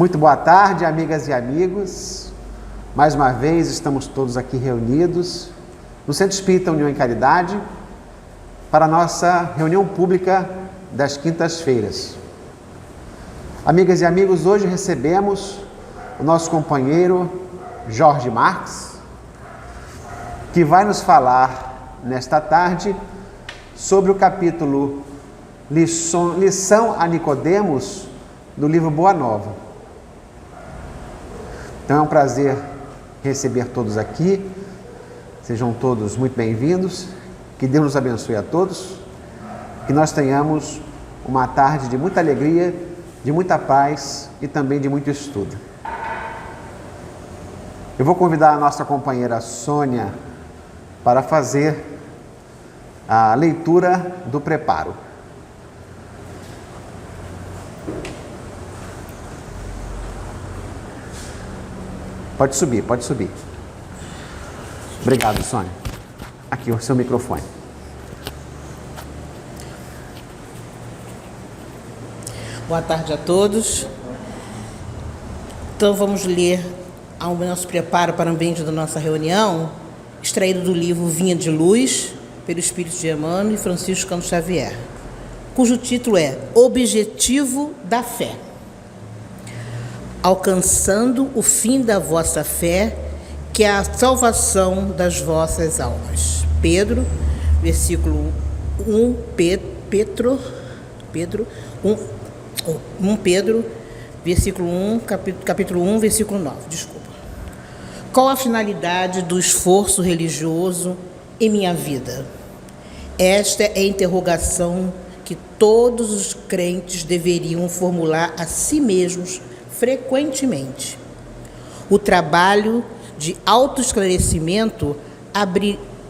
Muito boa tarde, amigas e amigos. Mais uma vez estamos todos aqui reunidos no Centro Espírita União e Caridade para a nossa reunião pública das quintas-feiras. Amigas e amigos, hoje recebemos o nosso companheiro Jorge Marques, que vai nos falar nesta tarde sobre o capítulo Lição a Nicodemos do livro Boa Nova. Então é um prazer receber todos aqui, sejam todos muito bem-vindos, que Deus nos abençoe a todos, que nós tenhamos uma tarde de muita alegria, de muita paz e também de muito estudo. Eu vou convidar a nossa companheira Sônia para fazer a leitura do preparo. Pode subir, pode subir. Obrigado, Sônia. Aqui o seu microfone. Boa tarde a todos. Então vamos ler ao nosso preparo para o ambiente da nossa reunião, extraído do livro Vinha de Luz, pelo Espírito de Emmanuel e Francisco Cândido Xavier, cujo título é Objetivo da Fé. Alcançando o fim da vossa fé, que é a salvação das vossas almas. Pedro, versículo 1, Pedro, versículo 1, capítulo 1, versículo 9, desculpa. Qual a finalidade do esforço religioso em minha vida? Esta é a interrogação que todos os crentes deveriam formular a si mesmos frequentemente. O trabalho de autoesclarecimento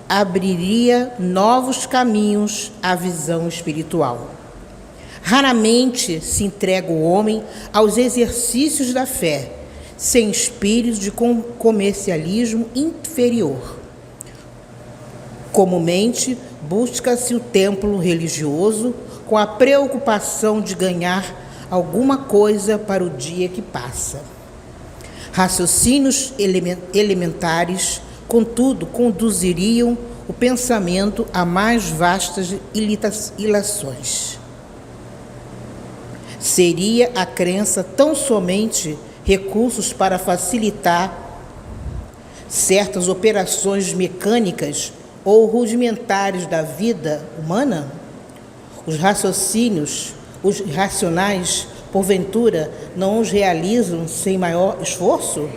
abriria novos caminhos à visão espiritual. Raramente se entrega o homem aos exercícios da fé, sem espírito de comercialismo inferior. Comumente, busca-se o templo religioso com a preocupação de ganhar alguma coisa para o dia que passa. Raciocínios elementares, contudo, conduziriam o pensamento a mais vastas ilações. Seria a crença tão somente recursos para facilitar certas operações mecânicas ou rudimentares da vida humana? Os racionais, porventura, não os realizam sem maior esforço?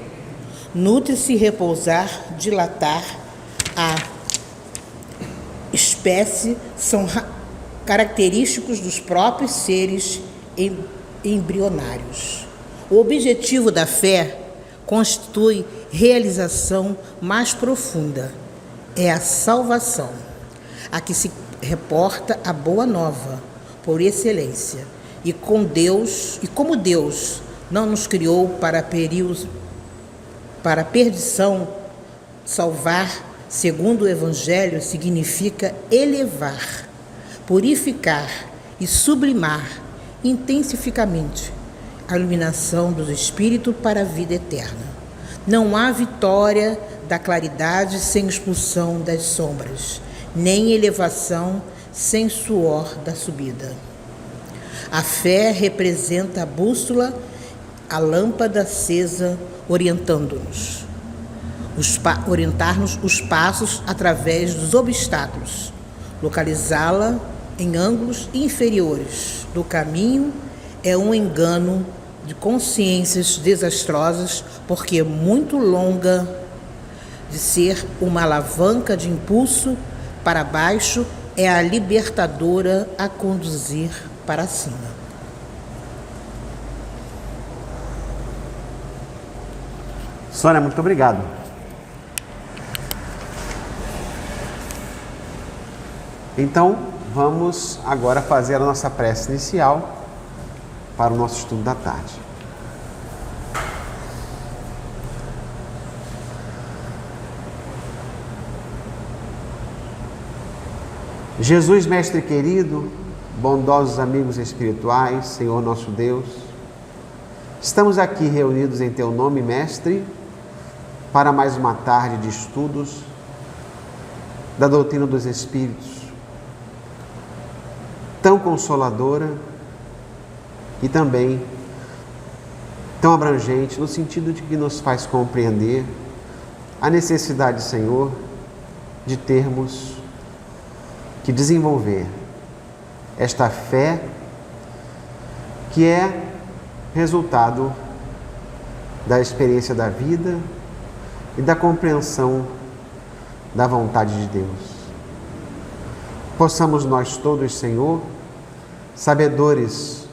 Nutre-se, repousar, dilatar a espécie são característicos dos próprios seres embrionários. O objetivo da fé constitui realização mais profunda. É a salvação, a que se reporta a Boa Nova, por excelência. E como Deus não nos criou para a perdição, salvar, segundo o Evangelho, significa elevar, purificar e sublimar intensificamente a iluminação do Espírito para a vida eterna. Não há vitória da claridade sem expulsão das sombras, nem elevação sem suor da subida. A fé representa a bússola, a lâmpada acesa, orientar-nos os passos através dos obstáculos, localizá-la em ângulos inferiores do caminho é um engano de consciências desastrosas, porque muito longa de ser uma alavanca de impulso para baixo, é a libertadora a conduzir para cima. Sônia, muito obrigado. Então, vamos agora fazer a nossa prece inicial para o nosso estudo da tarde. Jesus, Mestre querido, bondosos amigos espirituais, Senhor nosso Deus, Estamos aqui reunidos em Teu nome, Mestre, para mais uma tarde de estudos da doutrina dos Espíritos, tão consoladora e também tão abrangente, no sentido de que nos faz compreender a necessidade, Senhor, de termos que desenvolver esta fé que é resultado da experiência da vida e da compreensão da vontade de Deus. Possamos nós todos, Senhor, sabedores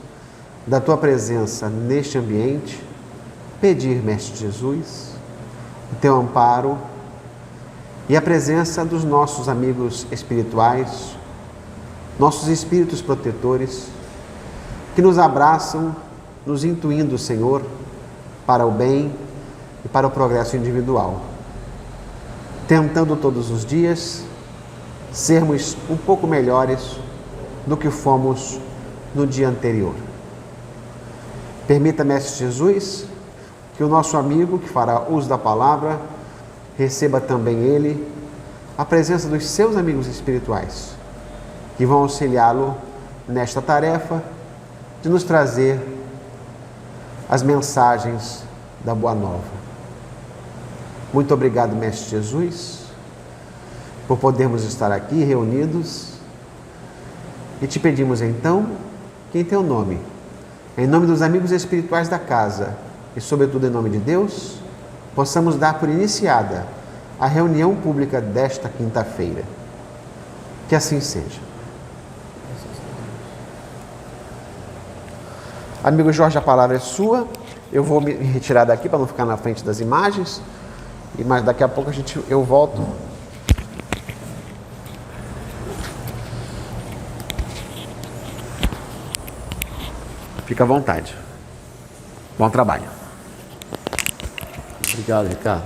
da Tua presença neste ambiente, pedir, Mestre Jesus, o Teu amparo e a presença dos nossos amigos espirituais, nossos espíritos protetores, que nos abraçam, nos intuindo, Senhor, para o bem e para o progresso individual, tentando todos os dias sermos um pouco melhores do que fomos no dia anterior. Permita, Mestre Jesus, que o nosso amigo que fará uso da palavra receba também ele a presença dos seus amigos espirituais, que vão auxiliá-lo nesta tarefa de nos trazer as mensagens da Boa Nova. Muito obrigado, Mestre Jesus, por podermos estar aqui reunidos, e te pedimos então que em Teu nome, em nome dos amigos espirituais da casa e sobretudo em nome de Deus, possamos dar por iniciada a reunião pública desta quinta-feira. Que assim seja. Amigo Jorge, a palavra é sua. Eu vou me retirar daqui para não ficar na frente das imagens, mas daqui a pouco eu volto. Fica à vontade. Bom trabalho. Obrigado, Ricardo.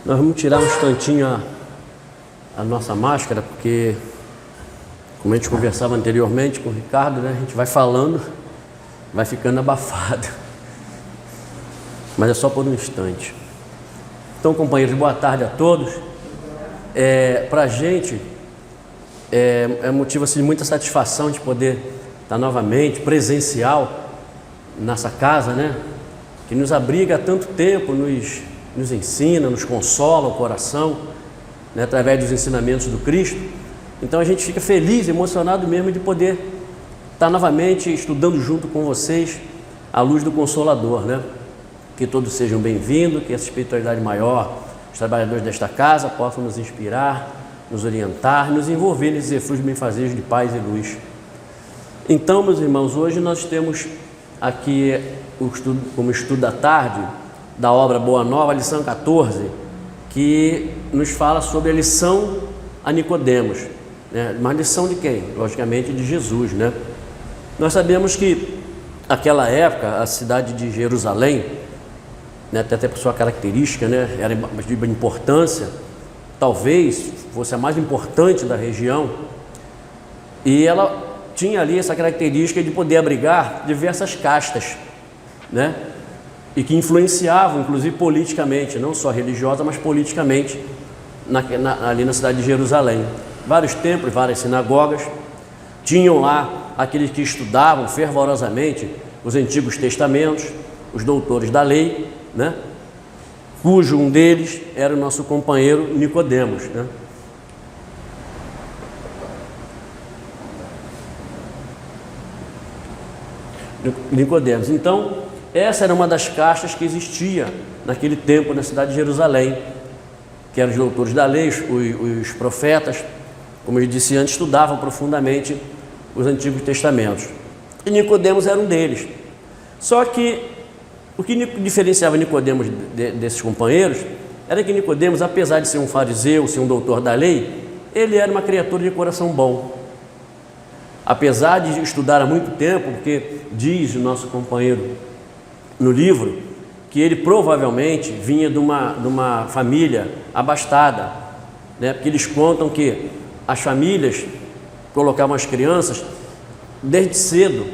Nós vamos tirar um instantinho a nossa máscara, porque, como a gente conversava anteriormente com o Ricardo, né, a gente vai falando, vai ficando abafado. Mas é só por um instante. Então, companheiros, boa tarde a todos. Para a gente é motivo assim, de muita satisfação de poder estar novamente presencial nessa casa, né? Que nos abriga há tanto tempo, nos ensina, nos consola o coração, né? Através dos ensinamentos do Cristo. Então a gente fica feliz, emocionado mesmo de poder estar novamente estudando junto com vocês a luz do Consolador, né? Que todos sejam bem-vindos, que essa espiritualidade maior, os trabalhadores desta casa possam nos inspirar, nos orientar, nos envolver nesses efluvios benfazejos de paz e luz. Então, meus irmãos, hoje nós temos aqui como estudo da tarde da obra Boa Nova, a lição 14, que nos fala sobre a lição a Nicodemos, né? Mas lição de quem? Logicamente de Jesus, né? Nós sabemos que naquela época a cidade de Jerusalém, né, até por sua característica, né, era de importância, talvez fosse a mais importante da região, e ela tinha ali essa característica de poder abrigar diversas castas, né, e que influenciavam, inclusive politicamente, não só religiosa, mas politicamente, ali na cidade de Jerusalém. Vários templos, várias sinagogas, tinham lá aqueles que estudavam fervorosamente os Antigos Testamentos, os doutores da lei, né? Cujo um deles era o nosso companheiro Nicodemos, né? Nicodemos. Então, essa era uma das castas que existia naquele tempo na cidade de Jerusalém, que eram os doutores da lei, os profetas, como eu disse antes, estudavam profundamente os Antigos Testamentos. E Nicodemos era um deles. Só que o que diferenciava Nicodemos desses companheiros era que Nicodemos, apesar de ser um fariseu, ser um doutor da lei, ele era uma criatura de coração bom. Apesar de estudar há muito tempo, porque diz o nosso companheiro no livro que ele provavelmente vinha de uma família abastada, né? Porque eles contam que as famílias colocavam as crianças desde cedo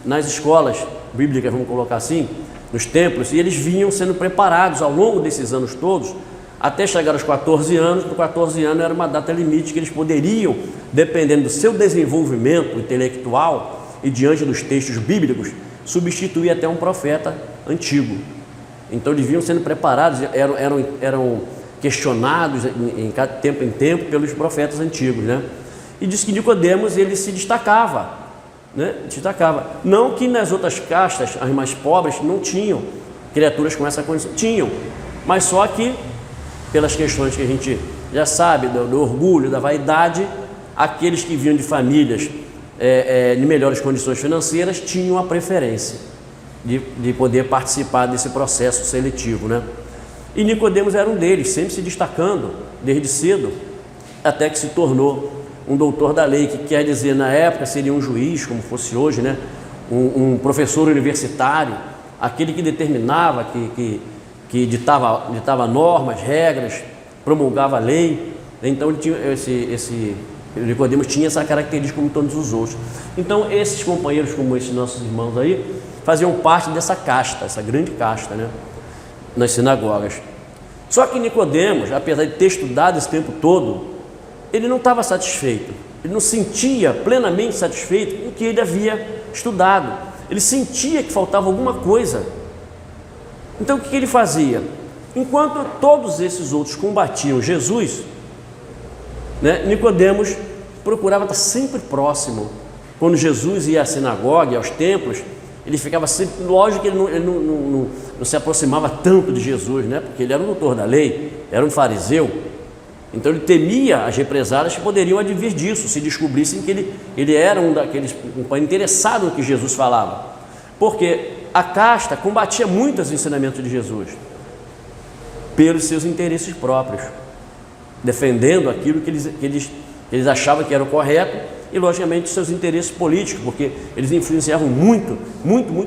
nas escolas bíblicas, vamos colocar assim, nos templos, e eles vinham sendo preparados ao longo desses anos todos, até chegar aos 14 anos. No 14 anos era uma data limite que eles poderiam, dependendo do seu desenvolvimento intelectual e diante dos textos bíblicos, substituir até um profeta antigo. Então eles vinham sendo preparados, eram questionados em tempo pelos profetas antigos, né? E diz que Nicodemos, ele se destacava, né? Não que nas outras castas, as mais pobres, não tinham criaturas com essa condição, tinham, mas só que pelas questões que a gente já sabe, do orgulho, da vaidade, aqueles que vinham de famílias de melhores condições financeiras tinham a preferência de poder participar desse processo seletivo, né? E Nicodemos era um deles, sempre se destacando desde cedo, até que se tornou um doutor da lei, que quer dizer, na época seria um juiz, como fosse hoje, né? Um professor universitário, aquele que determinava, que ditava normas, regras, promulgava a lei. Então ele tinha Nicodemos tinha essa característica como todos os outros. Então esses companheiros, como esses nossos irmãos aí, faziam parte dessa casta, essa grande casta, né, nas sinagogas. Só que Nicodemos, apesar de ter estudado esse tempo todo, ele não estava satisfeito, ele não sentia plenamente satisfeito com o que ele havia estudado, ele sentia que faltava alguma coisa. Então o que ele fazia? Enquanto todos esses outros combatiam Jesus, né, Nicodemos procurava estar sempre próximo. Quando Jesus ia à sinagoga, aos templos, ele ficava sempre, lógico que ele não se aproximava tanto de Jesus, né, porque ele era um doutor da lei, era um fariseu, então ele temia as represálias que poderiam advir disso, se descobrissem que ele era um daqueles interessado no que Jesus falava, porque a casta combatia muito os ensinamentos de Jesus, pelos seus interesses próprios, defendendo aquilo que eles achavam que era o correto, e logicamente seus interesses políticos, porque eles influenciavam muito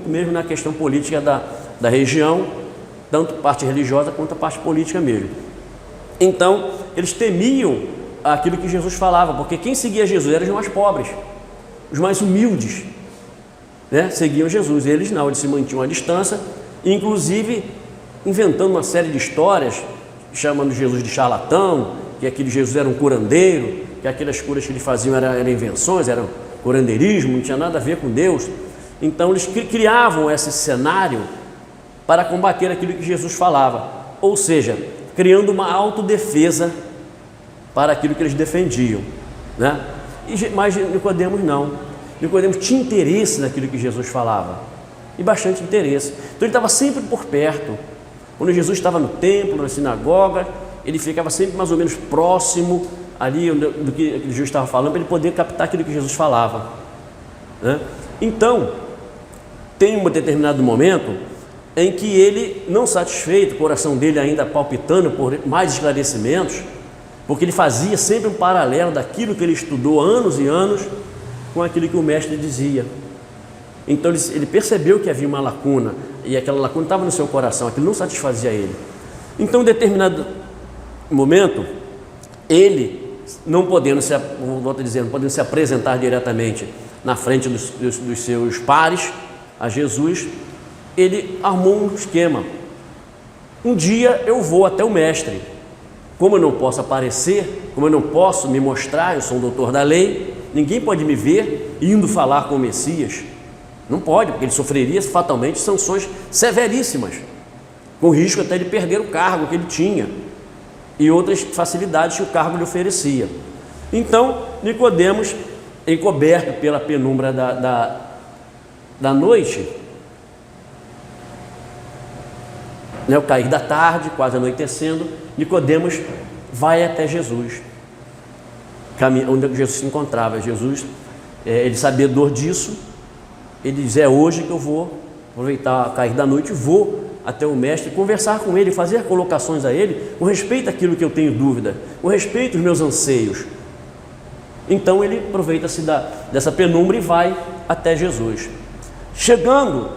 mesmo na questão política da região, tanto parte religiosa quanto a parte política mesmo. Então eles temiam aquilo que Jesus falava, porque quem seguia Jesus eram os mais pobres, os mais humildes, né? Seguiam Jesus. Eles não, eles se mantinham à distância, inclusive inventando uma série de histórias, chamando Jesus de charlatão, que aquele Jesus era um curandeiro, que aquelas curas que eles faziam eram invenções, eram curandeirismo, não tinha nada a ver com Deus. Então eles criavam esse cenário para combater aquilo que Jesus falava, ou seja, criando uma autodefesa para aquilo que eles defendiam, né? Mas Nicodemos não. Nicodemos tinha interesse naquilo que Jesus falava, e bastante interesse. Então ele estava sempre por perto. Quando Jesus estava no templo, na sinagoga, ele ficava sempre mais ou menos próximo ali do que Jesus estava falando, para ele poder captar aquilo que Jesus falava, né? Então, tem um determinado momento em que ele, não satisfeito, o coração dele ainda palpitando por mais esclarecimentos, porque ele fazia sempre um paralelo daquilo que ele estudou anos e anos com aquilo que o mestre dizia. Então ele percebeu que havia uma lacuna, e aquela lacuna estava no seu coração, aquilo não satisfazia ele. Então, em determinado momento, ele, não podendo se apresentar diretamente na frente dos seus pares a Jesus, ele armou um esquema. Um dia eu vou até o mestre, como eu não posso aparecer, como eu não posso me mostrar, eu sou um doutor da lei, ninguém pode me ver indo falar com o Messias, não pode, porque ele sofreria fatalmente sanções severíssimas, com risco até de perder o cargo que ele tinha e outras facilidades que o cargo lhe oferecia. Então Nicodemos, encoberto pela penumbra da noite, né, o cair da tarde, quase anoitecendo, Nicodemos vai até Jesus, onde Jesus se encontrava. Jesus, ele sabedor disso, ele diz: é hoje que eu vou aproveitar o cair da noite, vou até o mestre, conversar com ele, fazer colocações a ele com respeito àquilo que eu tenho dúvida, com respeito aos meus anseios. Então ele aproveita-se dessa penumbra e vai até Jesus. Chegando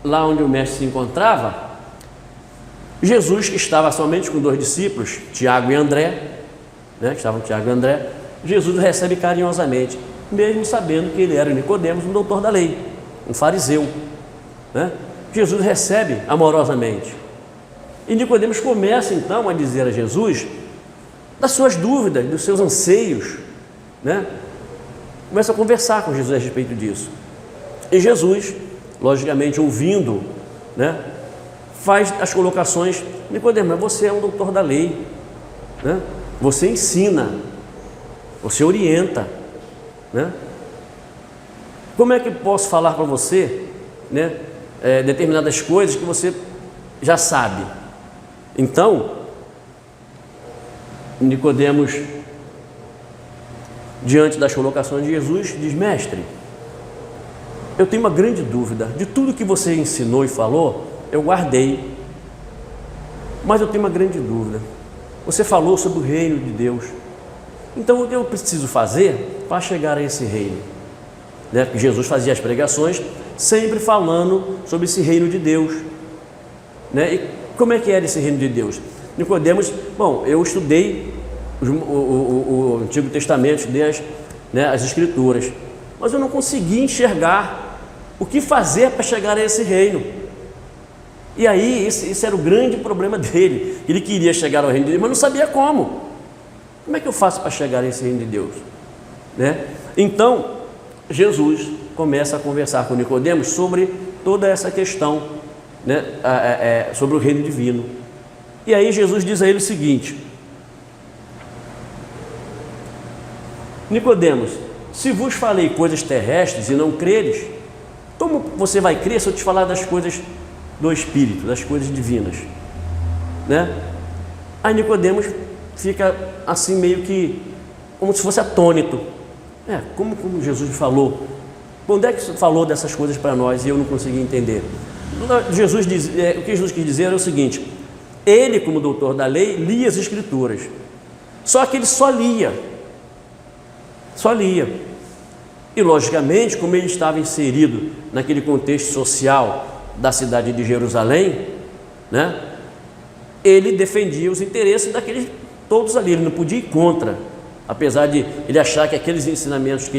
lá onde o mestre se encontrava, Jesus, que estava somente com 2 discípulos, Tiago e André, né, estavam Tiago e André, Jesus o recebe carinhosamente, mesmo sabendo que ele era Nicodemos, um doutor da lei, um fariseu, né? Jesus recebe amorosamente. E Nicodemos começa então a dizer a Jesus das suas dúvidas, dos seus anseios, né? Começa a conversar com Jesus a respeito disso. E Jesus, logicamente ouvindo, né, faz as colocações: Nicodemos, você é um doutor da lei, né? Você ensina, você orienta, né? Como é que posso falar para você, né, determinadas coisas que você já sabe? Então, Nicodemos, diante das colocações de Jesus, diz: mestre, eu tenho uma grande dúvida. De tudo que você ensinou e falou, eu guardei, mas eu tenho uma grande dúvida. Você falou sobre o reino de Deus. Então, o que eu preciso fazer para chegar a esse reino? Né? Porque Jesus fazia as pregações sempre falando sobre esse reino de Deus, né? E como é que era esse reino de Deus? Nicodemos, bom, eu estudei o Antigo Testamento, estudei as Escrituras, mas eu não consegui enxergar o que fazer para chegar a esse reino. E aí, esse era o grande problema dele. Ele queria chegar ao reino de Deus, mas não sabia como. Como é que eu faço para chegar a esse reino de Deus? Né? Então, Jesus começa a conversar com Nicodemos sobre toda essa questão, né, sobre o reino divino. E aí Jesus diz a ele o seguinte: Nicodemos, se vos falei coisas terrestres e não creres, como você vai crer se eu te falar das coisas do Espírito, das coisas divinas? Né? Aí Nicodemos fica assim meio que como se fosse atônito. Como Jesus falou? Quando é que você falou dessas coisas para nós e eu não consegui entender? O que Jesus quis dizer era o seguinte: ele, como doutor da lei, lia as Escrituras, só que ele só lia. E logicamente, como ele estava inserido naquele contexto social da cidade de Jerusalém, né, ele defendia os interesses daqueles todos ali, ele não podia ir contra, apesar de ele achar que aqueles ensinamentos,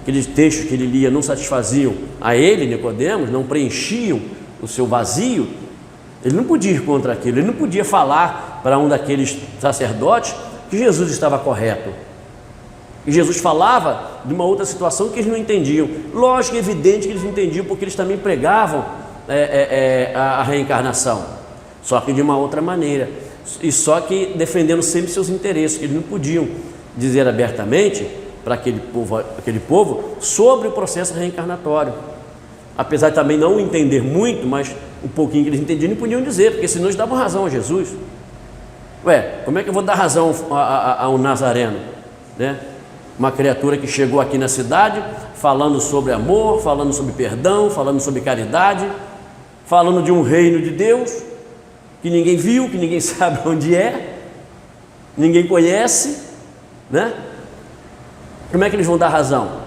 aqueles textos que ele lia não satisfaziam a ele, Nicodemos, não preenchiam o seu vazio. Ele não podia ir contra aquilo, ele não podia falar para um daqueles sacerdotes que Jesus estava correto. E Jesus falava de uma outra situação que eles não entendiam. Lógico e evidente que eles entendiam, porque eles também pregavam a reencarnação, só que de uma outra maneira, e só que defendendo sempre seus interesses, que eles não podiam dizer abertamente para aquele povo sobre o processo reencarnatório. Apesar de também não entender muito, mas um pouquinho que eles entendiam, não podiam dizer, porque senão eles davam razão a Jesus. Como é que eu vou dar razão a um nazareno, né? Uma criatura que chegou aqui na cidade falando sobre amor, falando sobre perdão, falando sobre caridade, falando de um reino de Deus que ninguém viu, que ninguém sabe onde é, ninguém conhece, né? Como é que eles vão dar razão?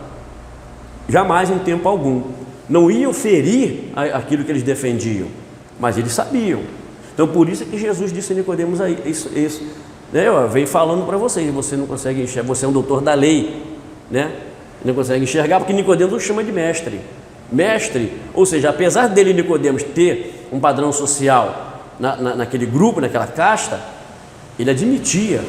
Jamais, em tempo algum. Não iam ferir aquilo que eles defendiam, mas eles sabiam. Então, por isso é que Jesus disse a Nicodemos aí, isso. Eu venho falando para vocês, você não consegue enxergar, você é um doutor da lei, né? Não consegue enxergar, porque Nicodemos o chama de mestre. Mestre, ou seja, apesar dele, Nicodemos, ter um padrão social naquele grupo, naquela casta, ele admitia,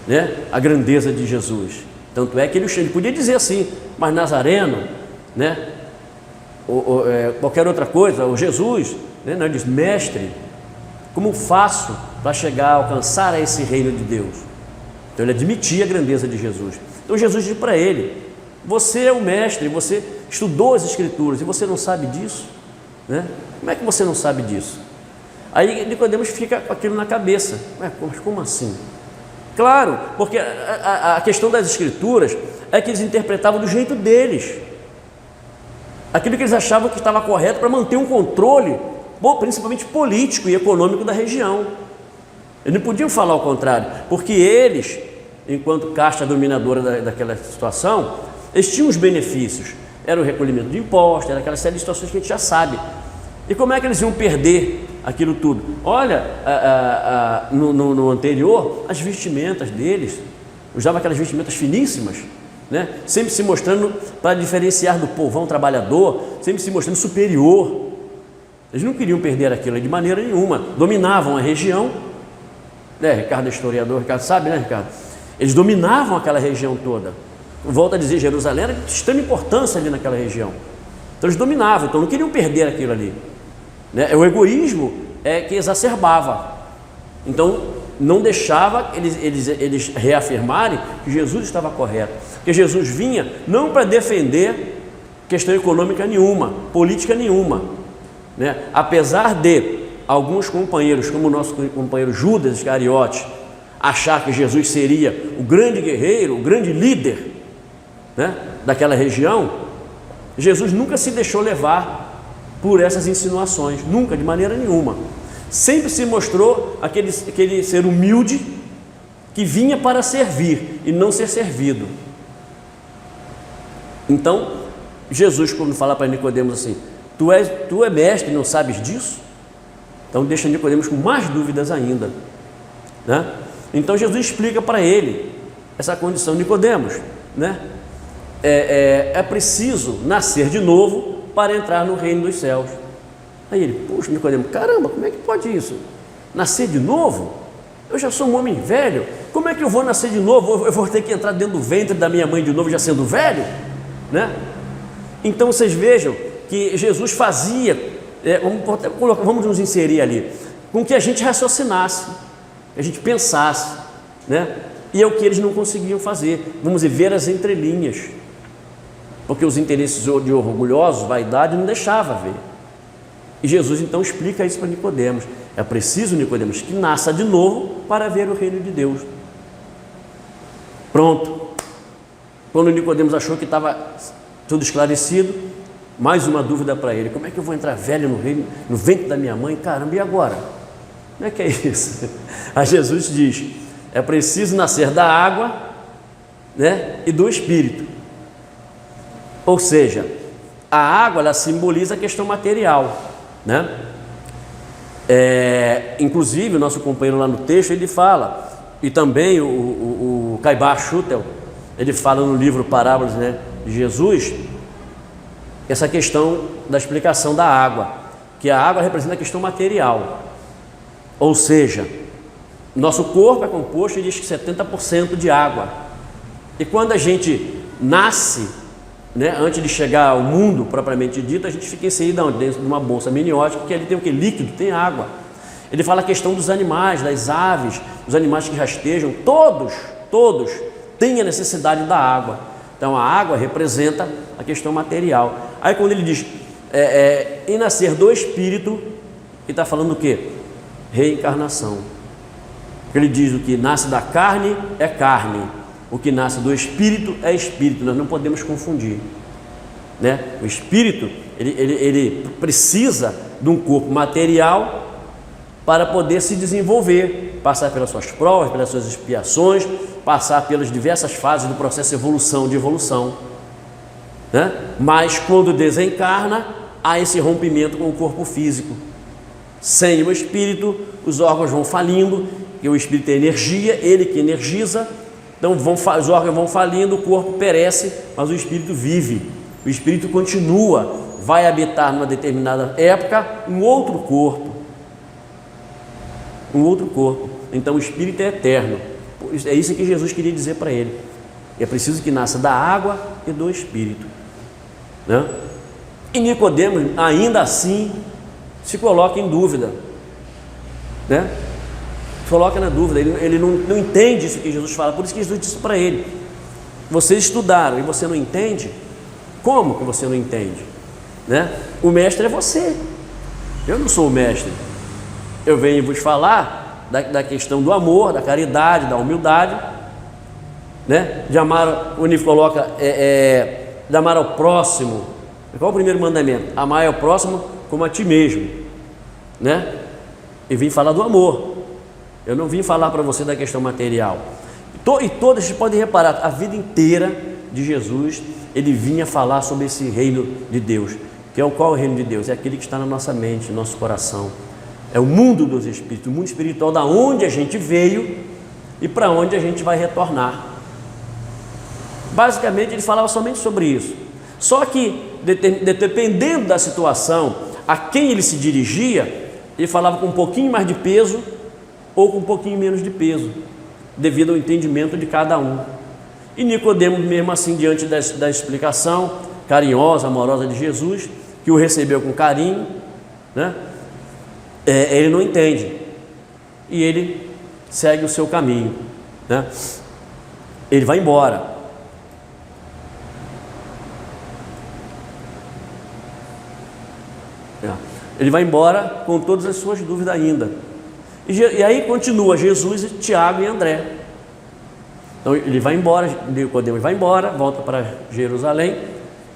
né, a grandeza de Jesus. Tanto é que ele podia dizer assim: mas Nazareno, né, qualquer outra coisa, ou Jesus, né, não, ele diz: mestre, como faço para chegar a alcançar a esse reino de Deus? Então ele admitia a grandeza de Jesus. Então Jesus disse para ele: você é o mestre, você estudou as Escrituras e você não sabe disso, né? Como é que você não sabe disso? Aí Nicodemos fica com aquilo na cabeça: mas como assim? Claro, porque a questão das Escrituras é que eles interpretavam do jeito deles, aquilo que eles achavam que estava correto para manter um controle, principalmente político e econômico da região. Eles não podiam falar o contrário, porque eles, enquanto casta dominadora daquela situação, eles tinham os benefícios, era o recolhimento de impostos, era aquela série de situações que a gente já sabe. E como é que eles iam perder aquilo tudo? Olha, no anterior, as vestimentas deles, usavam aquelas vestimentas finíssimas, né? Sempre se mostrando para diferenciar do povão trabalhador, sempre se mostrando superior. Eles não queriam perder aquilo de maneira nenhuma, dominavam a região, né? Ricardo é historiador, Ricardo sabe, né, Ricardo? Eles dominavam aquela região toda. Volto a dizer, Jerusalém era de extrema importância ali naquela região. Então eles dominavam, então não queriam perder aquilo ali, né? O egoísmo é que exacerbava. Então não deixava eles reafirmarem que Jesus estava correto, que Jesus vinha não para defender questão econômica nenhuma, política nenhuma, né? Apesar de alguns companheiros, como o nosso companheiro Judas Iscariote, achar que Jesus seria o grande guerreiro, o grande líder, né, daquela região, Jesus nunca se deixou levar por essas insinuações, nunca, de maneira nenhuma. Sempre se mostrou aquele ser humilde que vinha para servir e não ser servido. Então, Jesus, quando fala para Nicodemos assim, tu é mestre e não sabes disso? Então deixa Nicodemos com mais dúvidas ainda, né? Então Jesus explica para ele essa condição. Nicodemos, né? É preciso nascer de novo para entrar no reino dos céus. Aí ele, puxa, Nicodemos, caramba, como é que pode isso? Nascer de novo? Eu já sou um homem velho, como é que eu vou nascer de novo? Eu vou ter que entrar dentro do ventre da minha mãe de novo, já sendo velho, né? Então vocês vejam que Jesus fazia, vamos nos inserir ali, com que a gente raciocinasse, que a gente pensasse, né? E é o que eles não conseguiam fazer. Vamos ver as entrelinhas, porque os interesses de orgulhosos, vaidade, não deixava ver. E Jesus então explica isso para Nicodemos. É preciso, Nicodemos, que nasça de novo para ver o reino de Deus. Pronto. Quando Nicodemos achou que estava tudo esclarecido, mais uma dúvida para ele: como é que eu vou entrar velho no reino, no ventre da minha mãe? Caramba, e agora? Como é que é isso? Aí Jesus diz: é preciso nascer da água, né, e do Espírito. Ou seja, a água, ela simboliza a questão material, né? Inclusive o nosso companheiro lá no texto, ele fala, e também o Caibar Schutel, ele fala no livro Parábolas, né, de Jesus, essa questão da explicação da água, que a água representa a questão material. Ou seja, nosso corpo é composto, ele diz que 70% de água. E quando a gente nasce, né, antes de chegar ao mundo propriamente dito, a gente fica inserido dentro de uma bolsa miniótica, que ali tem o que? Líquido, tem água. Ele fala a questão dos animais, das aves, dos animais que rastejam, todos têm a necessidade da água. Então a água representa a questão material. Aí quando ele diz e nascer do Espírito, ele está falando o quê? Reencarnação. Ele diz: o que nasce da carne é carne, o que nasce do Espírito é Espírito. Nós não podemos confundir, né? O Espírito ele precisa de um corpo material para poder se desenvolver, passar pelas suas provas, pelas suas expiações, passar pelas diversas fases do processo de evolução, né? Mas quando desencarna, há esse rompimento com o corpo físico. Sem o Espírito, os órgãos vão falindo, porque o Espírito é energia, ele que energiza. Então os órgãos vão falindo, o corpo perece, mas o Espírito vive, o Espírito continua, vai habitar numa determinada época um outro corpo. Então o Espírito é eterno. É isso que Jesus queria dizer para ele. É preciso que nasça da água e do Espírito, né? E Nicodemos ainda assim se coloca em dúvida, né? Coloca na dúvida, ele não entende isso que Jesus fala. Por isso que Jesus disse para ele: vocês estudaram e você não entende? Como que você não entende, né? O mestre é você, eu não sou o mestre. Eu venho vos falar da questão do amor, da caridade, da humildade, né? De amar, o livro coloca, de amar ao próximo. Qual é o primeiro mandamento? Amar ao próximo como a ti mesmo, né? E vim falar do amor. Eu não vim falar para você da questão material. E todos vocês podem reparar, a vida inteira de Jesus, ele vinha falar sobre esse reino de Deus. Que é qual é o reino de Deus? É aquele que está na nossa mente, no nosso coração. É o mundo dos espíritos, o mundo espiritual, da onde a gente veio e para onde a gente vai retornar. Basicamente ele falava somente sobre isso. Só que dependendo da situação, a quem ele se dirigia, ele falava com um pouquinho mais de peso ou com um pouquinho menos de peso, devido ao entendimento de cada um. E Nicodemo, mesmo assim, diante da explicação carinhosa, amorosa de Jesus, que o recebeu com carinho, né? Ele não entende e ele segue o seu caminho, né? Ele vai embora. Ele vai embora com todas as suas dúvidas ainda. E aí continua Jesus, Tiago e André. Então ele vai embora, Nicodemo vai embora, volta para Jerusalém.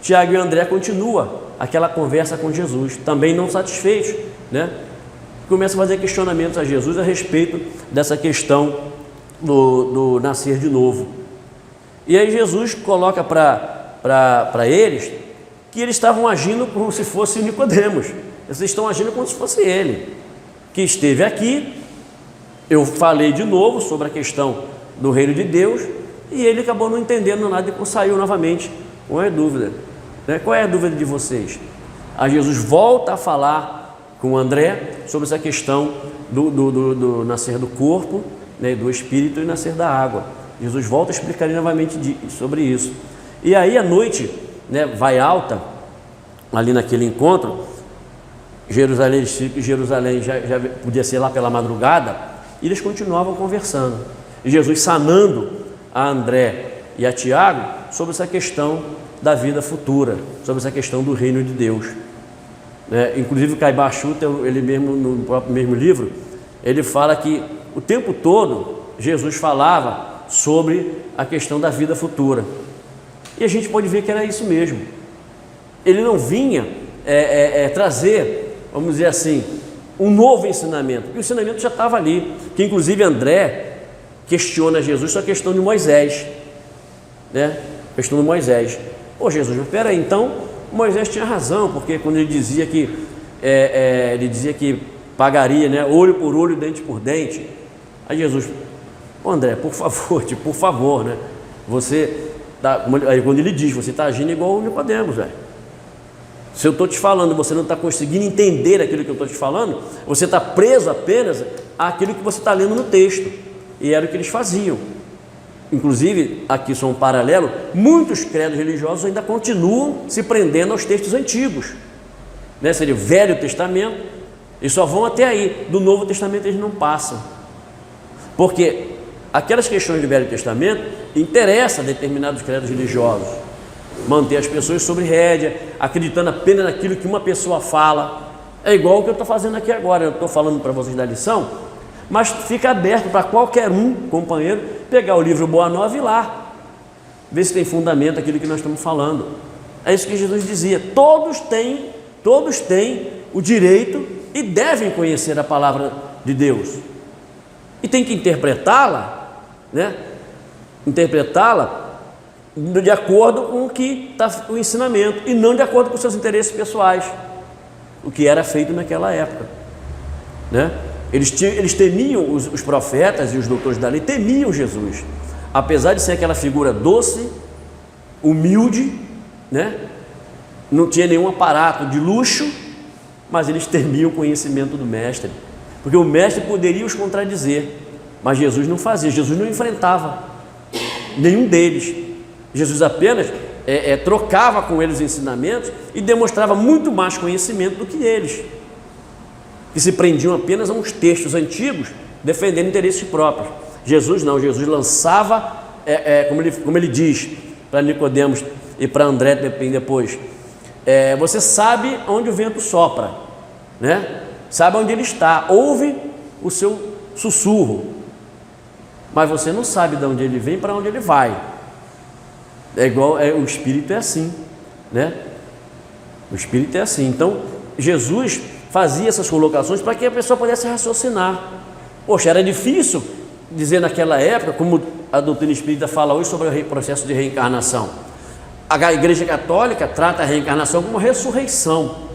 Tiago e André continua aquela conversa com Jesus, também não satisfeitos, né? Começa a fazer questionamentos a Jesus a respeito dessa questão do nascer de novo. E aí Jesus coloca para eles que eles estavam agindo como se fosse Nicodemos. Vocês estão agindo como se fosse ele, que esteve aqui. Eu falei de novo sobre a questão do reino de Deus e ele acabou não entendendo nada e saiu novamente com a dúvida, né? Qual é a dúvida de vocês? Aí Jesus volta a falar com André sobre essa questão do nascer do corpo, né, do espírito e nascer da água. Jesus volta a explicar novamente sobre isso. E aí a noite, né, vai alta ali naquele encontro. Jerusalém já podia ser lá pela madrugada, e eles continuavam conversando. E Jesus sanando a André e a Tiago sobre essa questão da vida futura, sobre essa questão do reino de Deus. Inclusive o Caibar Schutter, ele mesmo, no próprio mesmo livro, ele fala que o tempo todo Jesus falava sobre a questão da vida futura. E a gente pode ver que era isso mesmo. Ele não vinha trazer, vamos dizer assim, um novo ensinamento, porque o ensinamento já estava ali, que inclusive André questiona Jesus sobre a questão de Moisés, né? A questão de Moisés. Pô, Jesus, mas espera aí, então Moisés tinha razão, porque quando ele dizia que pagaria, né, olho por olho, dente por dente. Aí Jesus, pô, André, por favor, né? Você tá, aí quando ele diz, você está agindo igual o Nicodemos, velho. Se eu estou te falando, você não está conseguindo entender aquilo que eu estou te falando, você está preso apenas àquilo que você está lendo no texto. E era o que eles faziam. Inclusive, aqui só um paralelo, muitos credos religiosos ainda continuam se prendendo aos textos antigos, né? Seria o Velho Testamento, e só vão até aí. Do Novo Testamento eles não passam, porque aquelas questões do Velho Testamento interessam a determinados credos religiosos, manter as pessoas sob rédea, acreditando apenas naquilo que uma pessoa fala. É igual o que eu estou fazendo aqui agora. Eu estou falando para vocês da lição, mas fica aberto para qualquer um, companheiro, pegar o livro Boa Nova e ir lá ver se tem fundamento aquilo que nós estamos falando. É isso que Jesus dizia. Todos têm o direito e devem conhecer a palavra de Deus, e tem que interpretá-la, né? Interpretá-la de acordo com o que está o ensinamento, e não de acordo com seus interesses pessoais, o que era feito naquela época, né? Eles temiam, os profetas e os doutores da lei temiam Jesus, apesar de ser aquela figura doce, humilde, né? Não tinha nenhum aparato de luxo, mas eles temiam o conhecimento do mestre, porque o mestre poderia os contradizer, mas Jesus não fazia. Jesus não enfrentava nenhum deles. Jesus apenas trocava com eles os ensinamentos e demonstrava muito mais conhecimento do que eles, que se prendiam apenas a uns textos antigos, defendendo interesses próprios. Jesus não, Jesus lançava, como ele diz para Nicodemos e para André depois, você sabe onde o vento sopra, né? Sabe onde ele está, ouve o seu sussurro, mas você não sabe de onde ele vem e para onde ele vai. O Espírito é assim, né? O Espírito é assim. Então Jesus fazia essas colocações para que a pessoa pudesse raciocinar. Poxa, era difícil dizer naquela época, como a doutrina espírita fala hoje sobre o processo de reencarnação. A Igreja Católica trata a reencarnação como ressurreição.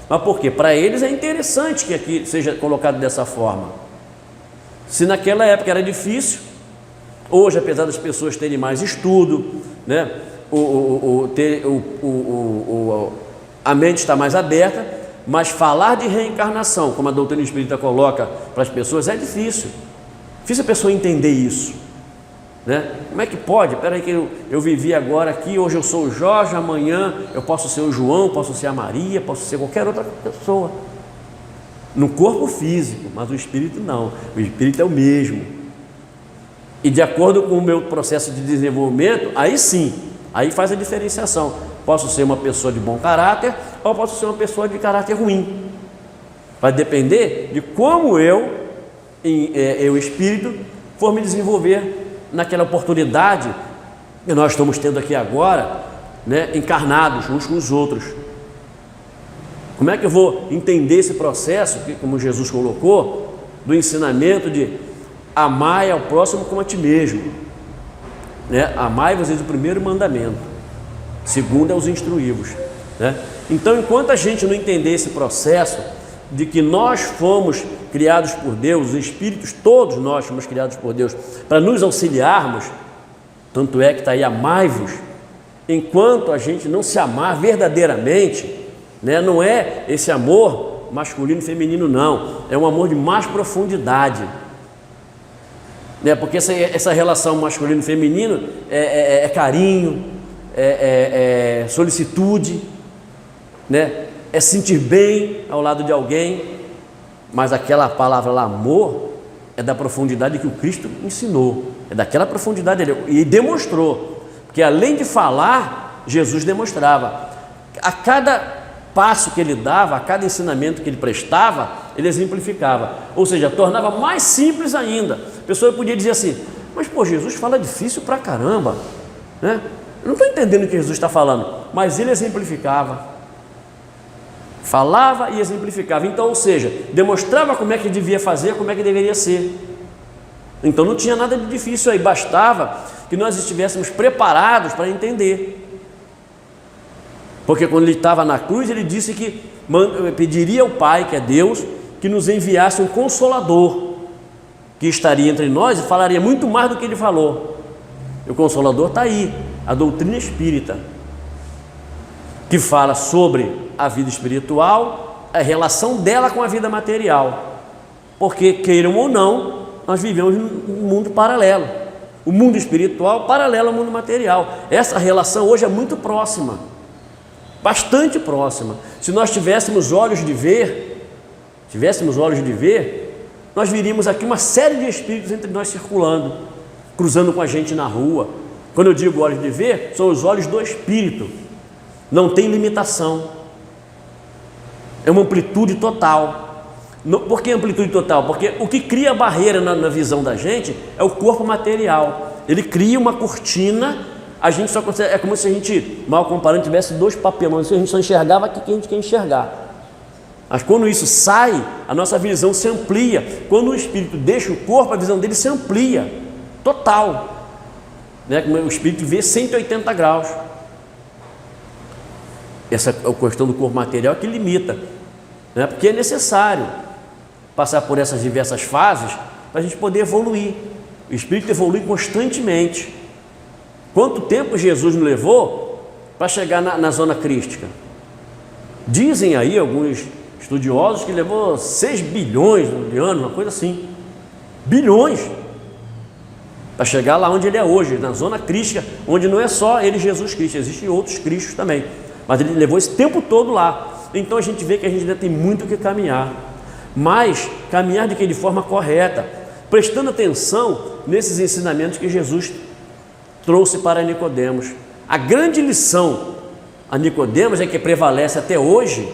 Mas por quê? Para eles é interessante que aqui seja colocado dessa forma. Se naquela época era difícil, hoje, apesar das pessoas terem mais estudo, né, a mente está mais aberta, Mas falar de reencarnação, como a doutrina espírita coloca para as pessoas, é difícil. Difícil a pessoa entender isso, né? Como é que pode? Espera aí que eu vivi agora aqui, hoje eu sou o Jorge, amanhã eu posso ser o João, posso ser a Maria, posso ser qualquer outra pessoa. No corpo físico, mas o espírito não. O espírito é o mesmo. E de acordo com o meu processo de desenvolvimento, aí sim, aí faz a diferenciação. Posso ser uma pessoa de bom caráter ou posso ser uma pessoa de caráter ruim. Vai depender de como eu espírito, for me desenvolver naquela oportunidade que nós estamos tendo aqui agora, né, encarnados uns com os outros. Como é que eu vou entender esse processo, que, como Jesus colocou, do ensinamento de amai ao próximo como a ti mesmo, né? Amai-vos é o primeiro mandamento, segundo é os instruí-vos, né? Então, enquanto a gente não entender esse processo de que nós fomos criados por Deus, os espíritos, todos nós fomos criados por Deus para nos auxiliarmos, tanto é que está aí, amai-vos, enquanto a gente não se amar verdadeiramente, né? Não é esse amor masculino e feminino, não, é um amor de mais profundidade, né? Porque essa relação masculino e feminino é carinho, é solicitude, né? É sentir bem ao lado de alguém, mas aquela palavra lá, amor, é da profundidade que o Cristo ensinou, é daquela profundidade e demonstrou, porque além de falar, Jesus demonstrava. A cada passo que ele dava, a cada ensinamento que ele prestava, ele exemplificava, ou seja, tornava mais simples ainda. A pessoa podia dizer assim, mas pô, Jesus fala difícil pra caramba, né? Eu não estou entendendo o que Jesus está falando, mas ele exemplificava, falava e exemplificava. Então, ou seja, demonstrava como é que devia fazer, como é que deveria ser. Então não tinha nada de difícil aí, bastava que nós estivéssemos preparados para entender. Porque quando ele estava na cruz, ele disse que pediria ao Pai, que é Deus, que nos enviasse um Consolador, que estaria entre nós e falaria muito mais do que ele falou. E o Consolador está aí, a doutrina espírita, que fala sobre a vida espiritual, a relação dela com a vida material. Porque, queiram ou não, nós vivemos num mundo paralelo. O mundo espiritual paralelo ao mundo material. Essa relação hoje é muito próxima, bastante próxima. Se nós tivéssemos olhos de ver, nós viríamos aqui uma série de espíritos entre nós circulando, cruzando com a gente na rua. Quando eu digo olhos de ver, são os olhos do espírito. Não tem limitação. É uma amplitude total. Por que amplitude total? Porque o que cria barreira na visão da gente é o corpo material. Ele cria uma cortina, a gente só consegue, é como se a gente, mal comparando, tivesse dois papelões, a gente só enxergava aquilo que a gente quer enxergar. Mas quando isso sai, a nossa visão se amplia. Quando o espírito deixa o corpo, a visão dele se amplia, total, né? O espírito vê 180 graus. Essa questão do corpo material é que limita, né? Porque é necessário passar por essas diversas fases para a gente poder evoluir. O espírito evolui constantemente. Quanto tempo Jesus nos levou para chegar na zona crística? Dizem aí alguns estudiosos que levou 6 bilhões de anos, uma coisa assim, bilhões, para chegar lá onde ele é hoje, na zona crística, onde não é só ele, Jesus Cristo, existem outros Cristos também, mas ele levou esse tempo todo lá. Então a gente vê que a gente ainda tem muito o que caminhar, mas caminhar de forma correta, prestando atenção nesses ensinamentos que Jesus trouxe para Nicodemos. A grande lição a Nicodemos é que prevalece até hoje,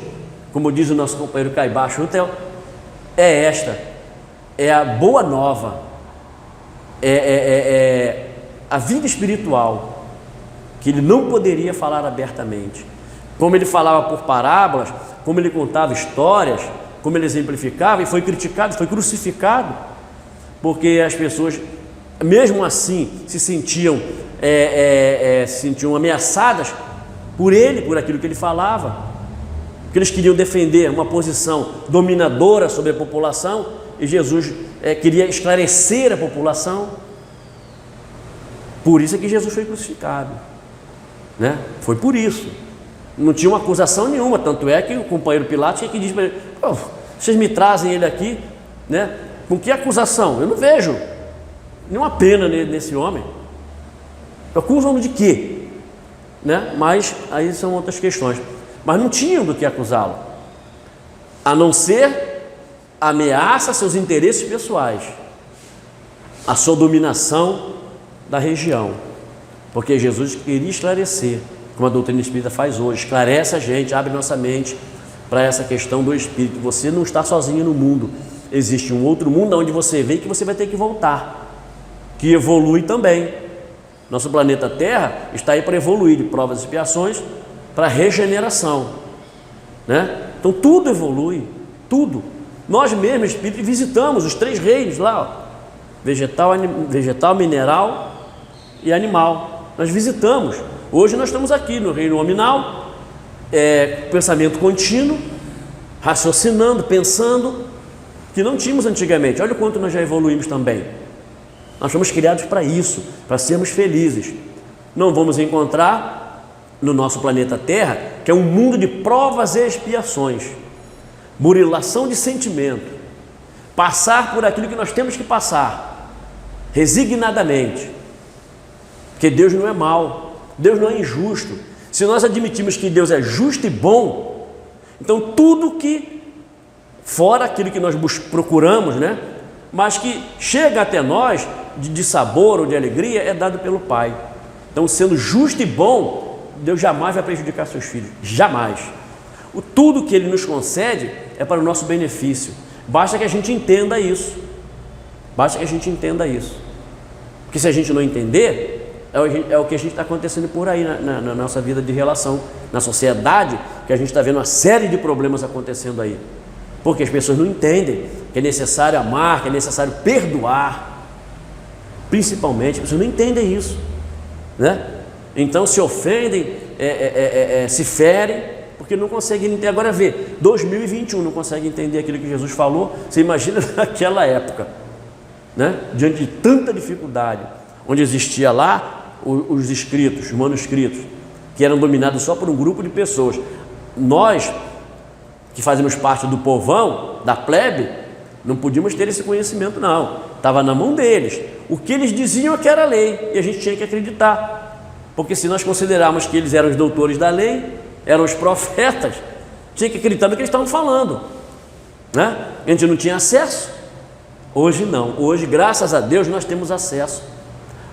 como diz o nosso companheiro Caibá Schutel, é esta: é a boa nova, a vida espiritual, que ele não poderia falar abertamente. Como ele falava por parábolas, como ele contava histórias, como ele exemplificava, e foi criticado, foi crucificado, porque as pessoas, mesmo assim, se sentiam ameaçadas por ele, por aquilo que ele falava, porque eles queriam defender uma posição dominadora sobre a população, e Jesus queria esclarecer a população. Por isso é que Jesus foi crucificado, né? Foi por isso. Não tinha uma acusação nenhuma, tanto é que o companheiro Pilatos que diz para ele: vocês me trazem ele aqui, né? Com que acusação? Eu não vejo nenhuma pena nesse homem. Acusam-no de quê? Né? Mas aí são outras questões. Mas não tinham do que acusá-lo, a não ser a ameaça a seus interesses pessoais, a sua dominação da região, porque Jesus queria esclarecer, como a doutrina espírita faz hoje, esclarece a gente, abre nossa mente para essa questão do espírito. Você não está sozinho no mundo, existe um outro mundo onde você vê que você vai ter que voltar, que evolui também. Nosso planeta Terra está aí para evoluir, de provas e expiações, para regeneração, né? Então tudo evolui, tudo. Nós mesmos, espíritos, visitamos os 3 reinos lá, ó. Vegetal, mineral e animal. Nós visitamos. Hoje nós estamos aqui no reino nominal, pensamento contínuo, raciocinando, pensando, que não tínhamos antigamente. Olha o quanto nós já evoluímos também. Nós fomos criados para isso, para sermos felizes. Não vamos encontrar no nosso planeta Terra, que é um mundo de provas e expiações, burilação de sentimento, passar por aquilo que nós temos que passar, resignadamente, porque Deus não é mau, Deus não é injusto. Se nós admitimos que Deus é justo e bom, então tudo que, fora aquilo que nós procuramos, né, mas que chega até nós, de sabor ou de alegria, é dado pelo Pai. Então, sendo justo e bom, Deus jamais vai prejudicar seus filhos, jamais. Tudo que Ele nos concede é para o nosso benefício. Basta que a gente entenda isso. Basta que a gente entenda isso. Porque se a gente não entender, é o que a gente está acontecendo por aí na nossa vida de relação, na sociedade, que a gente está vendo uma série de problemas acontecendo aí. Porque as pessoas não entendem que é necessário amar, que é necessário perdoar. Principalmente, as pessoas não entendem isso, né? Então se ofendem, se ferem, porque não conseguem entender. Agora vê, 2021 não consegue entender aquilo que Jesus falou. Você imagina naquela época, né? Diante de tanta dificuldade, onde existia lá os escritos, os manuscritos, que eram dominados só por um grupo de pessoas. Nós, que fazemos parte do povão, da plebe, não podíamos ter esse conhecimento não, estava na mão deles. O que eles diziam é que era lei, e a gente tinha que acreditar. Porque se nós considerarmos que eles eram os doutores da lei, eram os profetas, tinha que acreditar no que eles estavam falando, né? A gente não tinha acesso. Hoje não, hoje graças a Deus nós temos acesso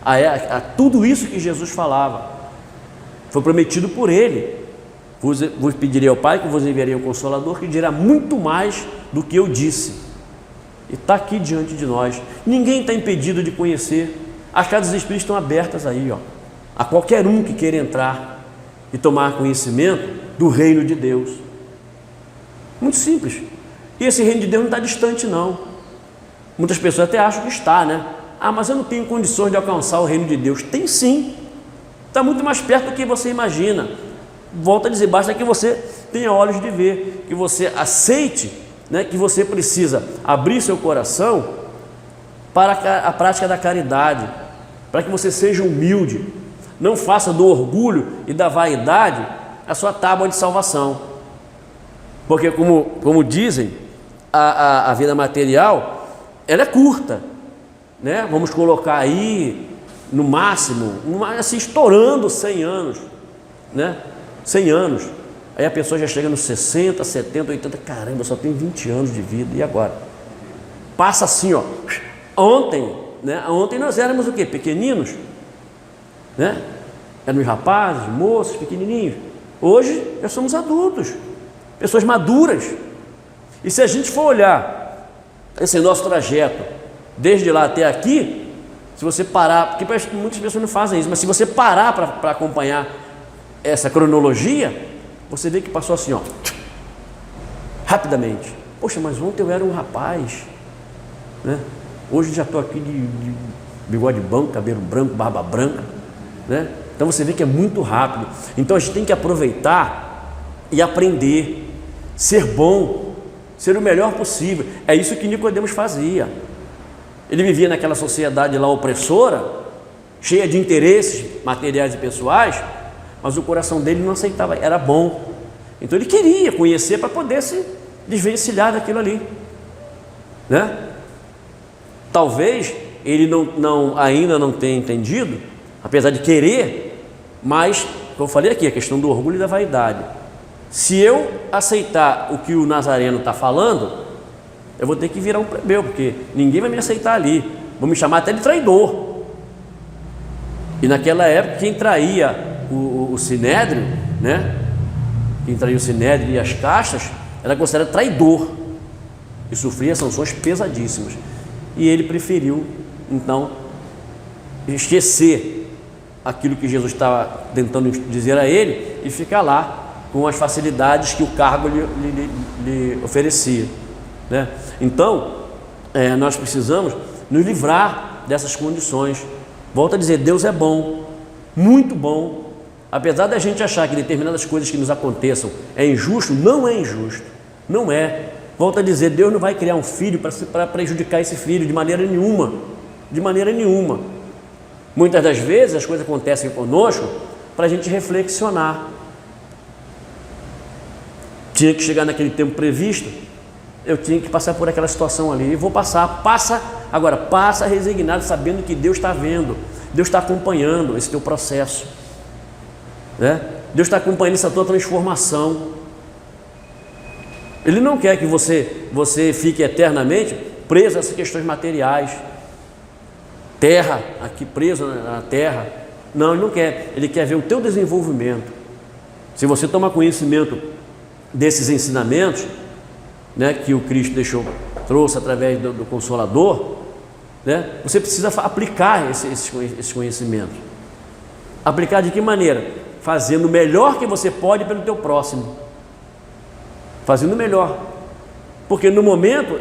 a tudo isso que Jesus falava. Foi prometido por Ele: vos pedirei ao Pai que vos enviaria um Consolador que dirá muito mais do que eu disse. E está aqui diante de nós. Ninguém está impedido de conhecer. As casas dos Espíritos estão abertas aí, ó, a qualquer um que queira entrar e tomar conhecimento do reino de Deus. Muito simples. E esse reino de Deus não está distante não. Muitas pessoas até acham que está, né? Ah, mas eu não tenho condições de alcançar o reino de Deus. Tem sim. Está muito mais perto do que você imagina. Volto a dizer, basta que você tenha olhos de ver, que você aceite, né, que você precisa abrir seu coração para a prática da caridade, para que você seja humilde. Não faça do orgulho e da vaidade a sua tábua de salvação. Porque como dizem, a vida material, ela é curta, né? Vamos colocar aí, no máximo, assim, estourando 100 anos, né? 100 anos. Aí a pessoa já chega nos 60, 70, 80, caramba, só tem 20 anos de vida, e agora? Passa assim, ó. Ontem, né? Ontem nós éramos o quê? Pequeninos, né? Éramos rapazes, moços, pequenininhos. Hoje já somos adultos, pessoas maduras. E se a gente for olhar esse nosso trajeto desde lá até aqui, se você parar, porque muitas pessoas não fazem isso, mas se você parar para acompanhar essa cronologia, você vê que passou assim, ó, rapidamente. Poxa, mas ontem eu era um rapaz, né? Hoje já estou aqui de bigode branco, cabelo branco, barba branca, né? Então você vê que é muito rápido. Então a gente tem que aproveitar e aprender, ser bom, ser o melhor possível. É isso que Nicodemos fazia. Ele vivia naquela sociedade lá opressora, cheia de interesses materiais e pessoais, mas o coração dele não aceitava, era bom. Então ele queria conhecer para poder se desvencilhar daquilo ali, né? Talvez ele ainda não tenha entendido, apesar de querer, mas, como eu falei aqui, a questão do orgulho e da vaidade. Se eu aceitar o que o Nazareno está falando, eu vou ter que virar um plebeu, porque ninguém vai me aceitar ali, vão me chamar até de traidor. E naquela época, quem traía o Sinédrio, né? Quem traía o Sinédrio e as castas, era considerado traidor e sofria sanções pesadíssimas. E ele preferiu, então, esquecer aquilo que Jesus estava tentando dizer a ele e ficar lá com as facilidades que o cargo lhe oferecia, né? Então, nós precisamos nos livrar dessas condições. Volto a dizer, Deus é bom, muito bom. Apesar da gente achar que determinadas coisas que nos aconteçam é injusto, não é injusto, não é. Volto a dizer, Deus não vai criar um filho para prejudicar esse filho de maneira nenhuma, de maneira nenhuma. Muitas das vezes as coisas acontecem conosco para a gente reflexionar. Tinha que chegar naquele tempo previsto, eu tinha que passar por aquela situação ali, e vou passar, passa resignado, sabendo que Deus está vendo, Deus está acompanhando esse teu processo, né? Deus está acompanhando essa tua transformação. Ele não quer que você fique eternamente preso a essas questões materiais, terra, aqui preso na terra. Não, ele não quer, ele quer ver o teu desenvolvimento. Se você tomar conhecimento desses ensinamentos, né, que o Cristo trouxe através do Consolador, né, você precisa aplicar esses conhecimentos. Aplicar de que maneira? Fazendo o melhor que você pode pelo teu próximo. Fazendo o melhor. Porque no momento,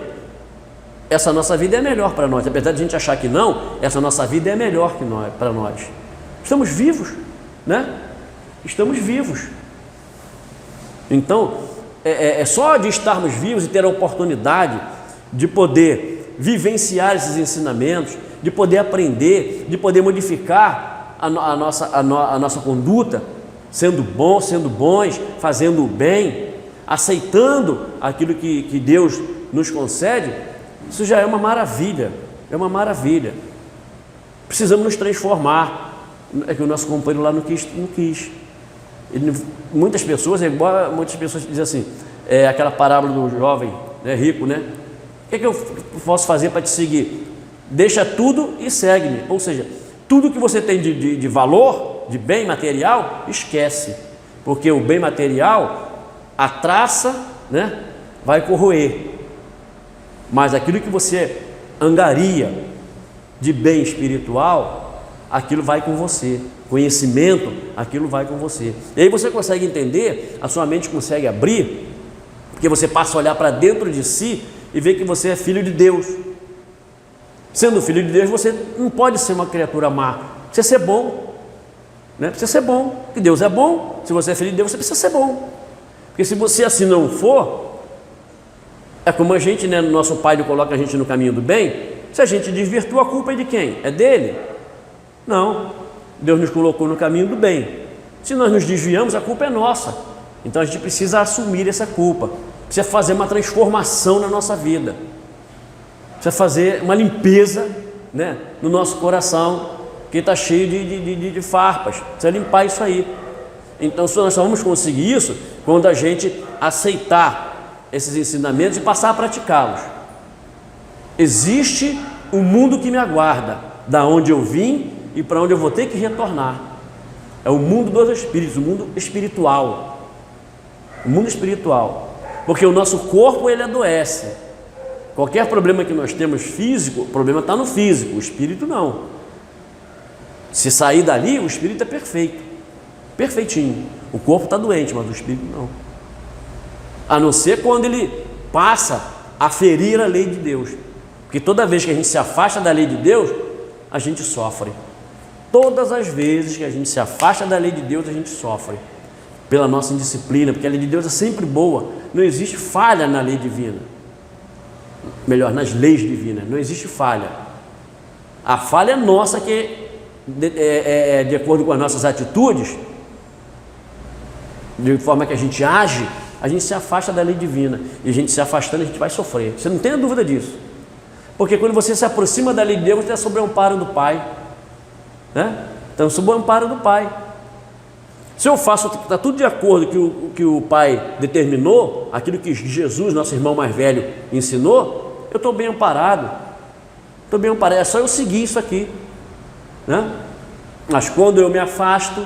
essa nossa vida é melhor para nós. Apesar de a gente achar que não, essa nossa vida é melhor para nós. Estamos vivos, né? Estamos vivos. Então, é só de estarmos vivos e ter a oportunidade de poder vivenciar esses ensinamentos, de poder aprender, de poder modificar a nossa conduta, sendo bons, fazendo o bem, aceitando aquilo que Deus nos concede. Isso já é uma maravilha, Precisamos nos transformar. É que o nosso companheiro lá não quis. Muitas pessoas dizem assim, aquela parábola do jovem, né, rico, né? O que eu posso fazer para te seguir? Deixa tudo e segue-me. Ou seja, tudo que você tem de valor, de bem material, esquece. Porque o bem material, a traça, né, vai corroer. Mas aquilo que você angaria de bem espiritual, aquilo vai com você. Conhecimento, aquilo vai com você. E aí você consegue entender, a sua mente consegue abrir, porque você passa a olhar para dentro de si e ver que você é filho de Deus. Sendo filho de Deus, você não pode ser uma criatura má, precisa ser bom, né? Precisa ser bom, porque Deus é bom. Se você é filho de Deus, você precisa ser bom. Porque se você assim não for, é como a gente, né, nosso pai coloca a gente no caminho do bem. Se a gente desvirtua, a culpa é de quem? É dele? Não, Deus nos colocou no caminho do bem. Se nós nos desviamos, a culpa é nossa. Então a gente precisa assumir essa culpa, precisa fazer uma transformação na nossa vida, precisa fazer uma limpeza, né, no nosso coração, que está cheio de farpas. Precisa limpar isso aí. Então nós só vamos conseguir isso quando a gente aceitar esses ensinamentos e passar a praticá-los. Existe um mundo que me aguarda, da onde eu vim e para onde eu vou ter que retornar. É o mundo dos espíritos, o mundo espiritual. O mundo espiritual. Porque o nosso corpo, ele adoece. Qualquer problema que nós temos físico, o problema está no físico, o espírito não. Se sair dali, o espírito é perfeito, perfeitinho. O corpo está doente, mas o espírito não. A não ser quando ele passa a ferir a lei de Deus. Porque toda vez que a gente se afasta da lei de Deus, a gente sofre. Todas as vezes que a gente se afasta da lei de Deus, a gente sofre. Pela nossa indisciplina, porque a lei de Deus é sempre boa. Não existe falha na lei divina. Melhor, nas leis divinas, não existe falha. A falha é nossa, que de acordo com as nossas atitudes, de forma que a gente age, a gente se afasta da lei divina. E a gente se afastando, a gente vai sofrer. Você não tenha dúvida disso. Porque quando você se aproxima da lei de Deus, você está sob o amparo do Pai. Né? Então, sob o amparo do Pai. Se eu faço, está tudo de acordo com que o Pai determinou, aquilo que Jesus, nosso irmão mais velho, ensinou, eu estou bem amparado. Estou bem amparado. É só eu seguir isso aqui. Né? Mas quando eu me afasto,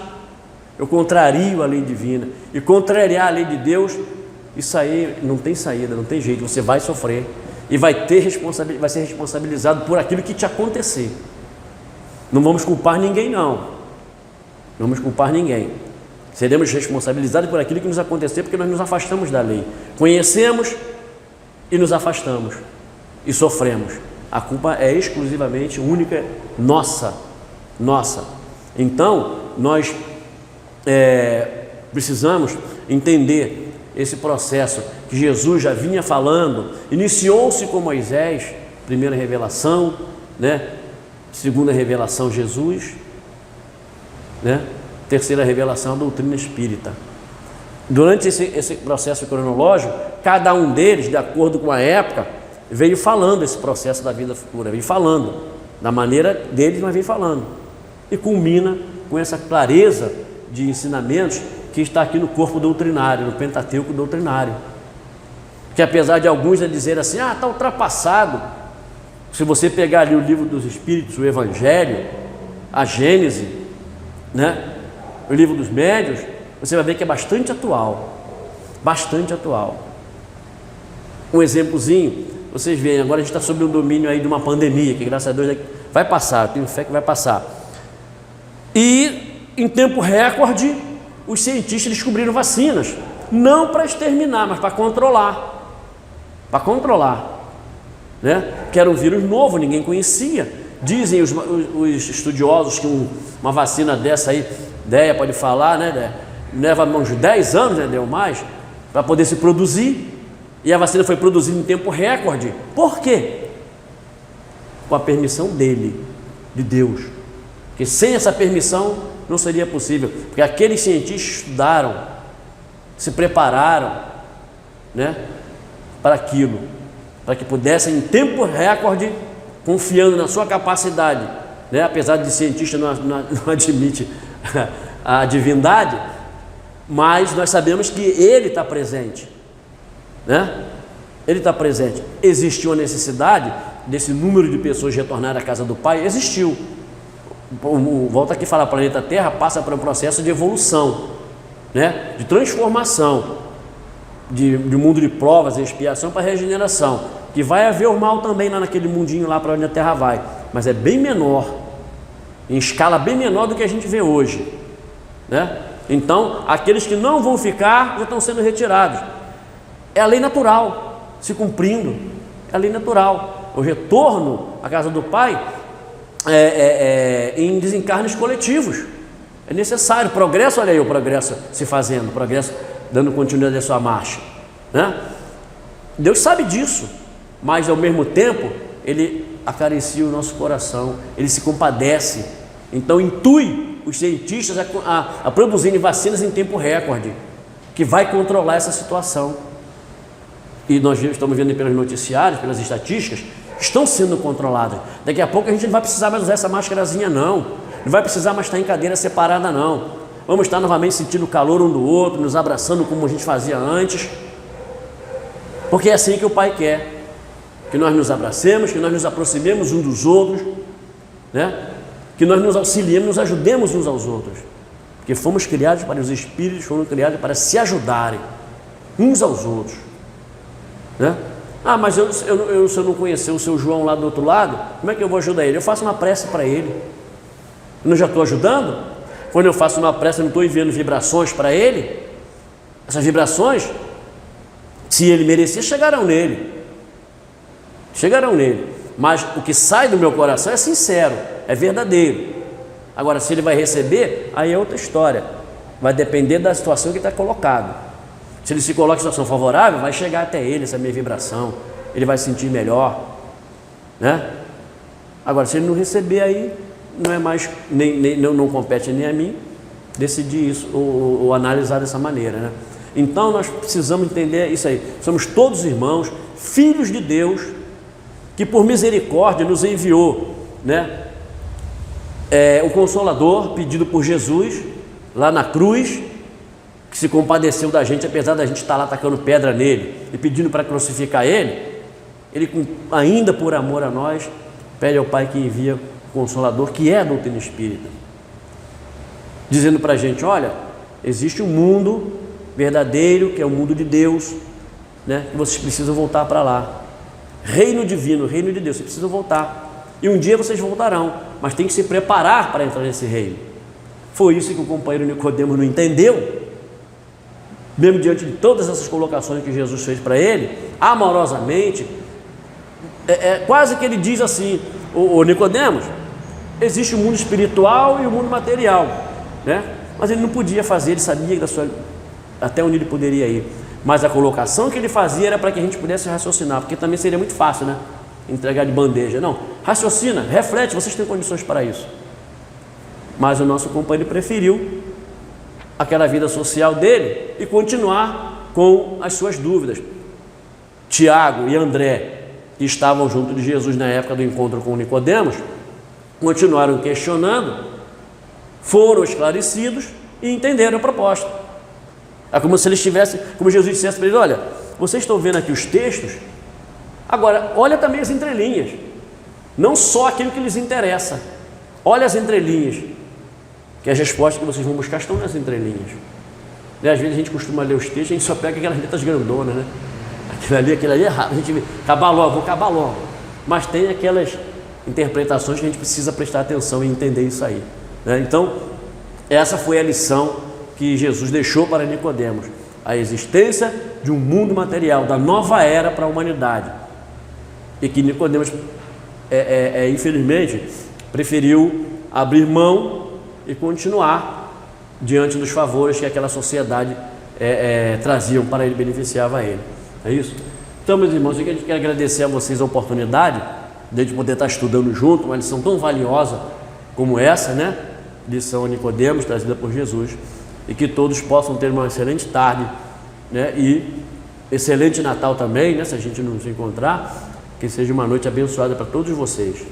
eu contrario a lei divina. E contrariar a lei de Deus, isso aí não tem saída, não tem jeito. Você vai sofrer e vai ser responsabilizado por aquilo que te acontecer. Não vamos culpar ninguém, não. Não vamos culpar ninguém. Seremos responsabilizados por aquilo que nos acontecer, porque nós nos afastamos da lei. Conhecemos e nos afastamos e sofremos. A culpa é exclusivamente única nossa. Então, nós precisamos entender esse processo que Jesus já vinha falando. Iniciou-se com Moisés, primeira revelação, né? Segunda revelação, Jesus, né? Terceira revelação, a doutrina espírita. Durante esse processo cronológico, cada um deles, de acordo com a época, veio falando esse processo da vida futura, veio falando da maneira deles, mas veio falando, e culmina com essa clareza de ensinamentos que está aqui no corpo doutrinário, no Pentateuco doutrinário, que apesar de alguns dizer assim, está ultrapassado. Se você pegar ali o livro dos Espíritos, o Evangelho, a Gênese, né? O livro dos Médiuns, você vai ver que é bastante atual. Um exemplozinho, vocês veem, agora a gente está sob o domínio aí de uma pandemia, que graças a Deus vai passar, eu tenho fé que vai passar. E em tempo recorde, os cientistas descobriram vacinas, não para exterminar, mas para controlar. Né? Que era um vírus novo, ninguém conhecia. Dizem os estudiosos que uma vacina dessa aí, Deia pode falar, né? Leva uns 10 anos, né? Deu mais, para poder se produzir. E a vacina foi produzida em tempo recorde. Por quê? Com a permissão dele, de Deus. Porque sem essa permissão não seria possível. Porque aqueles cientistas estudaram, se prepararam, né? Para aquilo, para que pudessem em tempo recorde, confiando na sua capacidade, né? Apesar de cientista não admite a divindade, mas nós sabemos que ele está presente, né? Ele está presente. Existiu a necessidade desse número de pessoas retornar à casa do Pai? Existiu. Volta aqui a falar, o planeta Terra passa por um processo de evolução, né? De transformação, de mundo de provas e expiação para regeneração, que vai haver o mal também lá naquele mundinho lá para onde a Terra vai, mas é bem menor, em escala bem menor do que a gente vê hoje, né? Então, aqueles que não vão ficar já estão sendo retirados. É a lei natural se cumprindo, é a lei natural. O retorno à casa do Pai em desencarnes coletivos. É necessário. Progresso, olha aí o progresso se fazendo, progresso dando continuidade à sua marcha, né? Deus sabe disso, mas ao mesmo tempo Ele acaricia o nosso coração, Ele se compadece. Então intui os cientistas a produzirem vacinas em tempo recorde, que vai controlar essa situação. E nós estamos vendo pelos noticiários, pelas estatísticas, que estão sendo controladas. Daqui a pouco a gente não vai precisar mais usar essa máscarazinha, não vai precisar mais estar em cadeira separada, não. Vamos estar novamente sentindo o calor um do outro, nos abraçando como a gente fazia antes, porque é assim que o Pai quer, que nós nos abracemos, que nós nos aproximemos uns dos outros, né? Que nós nos auxiliemos, nos ajudemos uns aos outros, porque fomos criados para os espíritos, fomos criados para se ajudarem uns aos outros, né? Mas se eu não conhecer o seu João lá do outro lado, como é que eu vou ajudar ele? Eu faço uma prece para ele. Eu não já estou ajudando? Quando eu faço uma prece, eu não estou enviando vibrações para ele? Essas vibrações, se ele merecer, chegarão nele. Mas o que sai do meu coração é sincero, é verdadeiro. Agora, se ele vai receber, aí é outra história. Vai depender da situação que está colocado. Se ele se coloca em situação favorável, vai chegar até ele essa minha vibração, ele vai se sentir melhor, né? Agora, se ele não receber, aí não é mais, não compete nem a mim decidir isso, ou analisar dessa maneira, né? Então nós precisamos entender isso aí. Somos todos irmãos, filhos de Deus, que por misericórdia nos enviou, né? O Consolador pedido por Jesus lá na cruz, que se compadeceu da gente, apesar da gente estar lá tacando pedra nele e pedindo para crucificar ele, ainda por amor a nós, pede ao Pai que envia o Consolador, que é a doutrina espírita, dizendo para a gente: olha, existe um mundo verdadeiro, que é o mundo de Deus, né? Que vocês precisam voltar para lá. Reino divino, reino de Deus, vocês precisam voltar. E um dia vocês voltarão, mas tem que se preparar para entrar nesse reino. Foi isso que o companheiro Nicodemo não entendeu, mesmo diante de todas essas colocações que Jesus fez para ele, amorosamente. Quase que ele diz assim: o Nicodemos, existe o mundo espiritual e o mundo material, né? Mas ele não podia fazer, ele sabia até onde ele poderia ir, mas a colocação que ele fazia era para que a gente pudesse raciocinar, porque também seria muito fácil, né? Entregar de bandeja. Não, raciocina, reflete, vocês têm condições para isso. Mas o nosso companheiro preferiu aquela vida social dele e continuar com as suas dúvidas. Tiago e André, que estavam junto de Jesus na época do encontro com Nicodemos, continuaram questionando, foram esclarecidos e entenderam a proposta. É como se eles tivessem, como Jesus dissesse para eles: olha, vocês estão vendo aqui os textos, agora olha também as entrelinhas, não só aquilo que lhes interessa, olha as entrelinhas, que as respostas que vocês vão buscar estão nas entrelinhas. E às vezes a gente costuma ler os textos, a gente só pega aquelas letras grandonas, né? Aquilo ali é errado, a gente vê, vou acabar logo. Mas tem aquelas interpretações que a gente precisa prestar atenção e entender isso aí, né? Então, essa foi a lição que Jesus deixou para Nicodemos: a existência de um mundo material, da nova era para a humanidade. E que Nicodemos, infelizmente, preferiu abrir mão e continuar diante dos favores que aquela sociedade traziam para ele, beneficiava ele. É isso? Então, meus irmãos, eu quero agradecer a vocês a oportunidade de a gente poder estar estudando junto uma lição tão valiosa como essa, né? Lição Nicodemos, trazida por Jesus, e que todos possam ter uma excelente tarde, né? E excelente Natal também, né? Se a gente não se encontrar, que seja uma noite abençoada para todos vocês.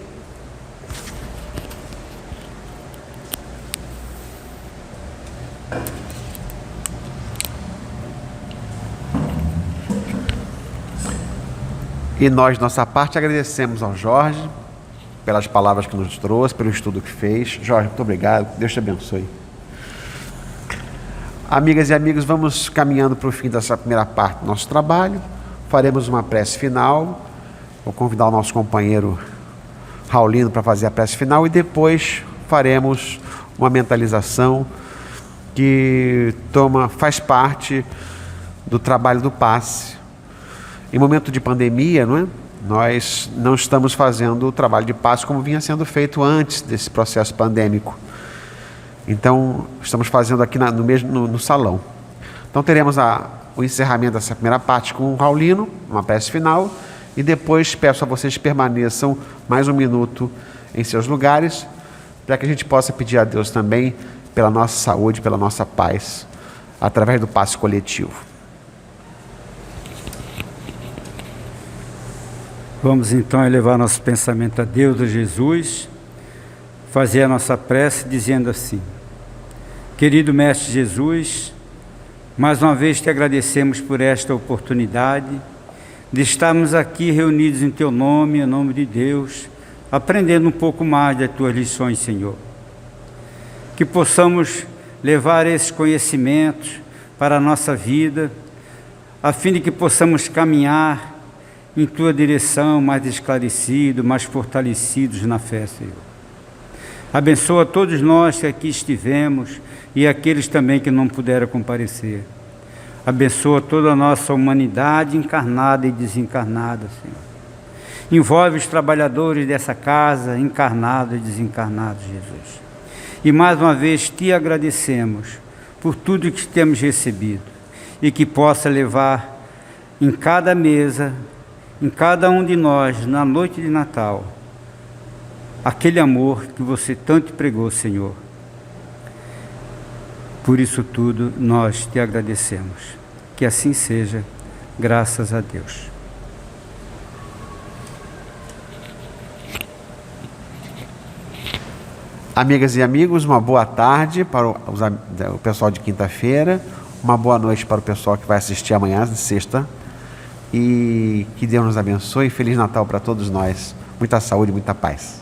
E nós, nossa parte, agradecemos ao Jorge pelas palavras que nos trouxe, pelo estudo que fez. Jorge, muito obrigado, Deus te abençoe. Amigas e amigos, vamos caminhando para o fim dessa primeira parte do nosso trabalho. Faremos uma prece final. Vou convidar o nosso companheiro Raulino para fazer a prece final, e depois faremos uma mentalização que faz parte do trabalho do passe. Em momento de pandemia, não é? Nós não estamos fazendo o trabalho de passe como vinha sendo feito antes desse processo pandêmico. Então, estamos fazendo aqui no salão. Então, teremos o encerramento dessa primeira parte com o Raulino, uma prece final, e depois peço a vocês que permaneçam mais um minuto em seus lugares, para que a gente possa pedir a Deus também pela nossa saúde, pela nossa paz, através do passe coletivo. Vamos então elevar nosso pensamento a Deus, a Jesus, fazer a nossa prece dizendo assim: querido Mestre Jesus, mais uma vez te agradecemos por esta oportunidade de estarmos aqui reunidos em Teu nome, em nome de Deus, aprendendo um pouco mais das Tuas lições, Senhor. Que possamos levar esses conhecimentos para a nossa vida, a fim de que possamos caminhar em Tua direção, mais esclarecidos, mais fortalecidos na fé, Senhor. Abençoa todos nós que aqui estivemos e aqueles também que não puderam comparecer. Abençoa toda a nossa humanidade encarnada e desencarnada, Senhor. Envolve os trabalhadores dessa casa, encarnados e desencarnados, Jesus. E mais uma vez te agradecemos por tudo que temos recebido, e que possa levar em cada mesa, em cada um de nós, na noite de Natal, aquele amor que você tanto pregou, Senhor. Por isso tudo, nós te agradecemos. Que assim seja, graças a Deus. Amigas e amigos, uma boa tarde para o pessoal de quinta-feira, uma boa noite para o pessoal que vai assistir amanhã, de sexta, e que Deus nos abençoe. Feliz Natal para todos nós. Muita saúde, muita paz.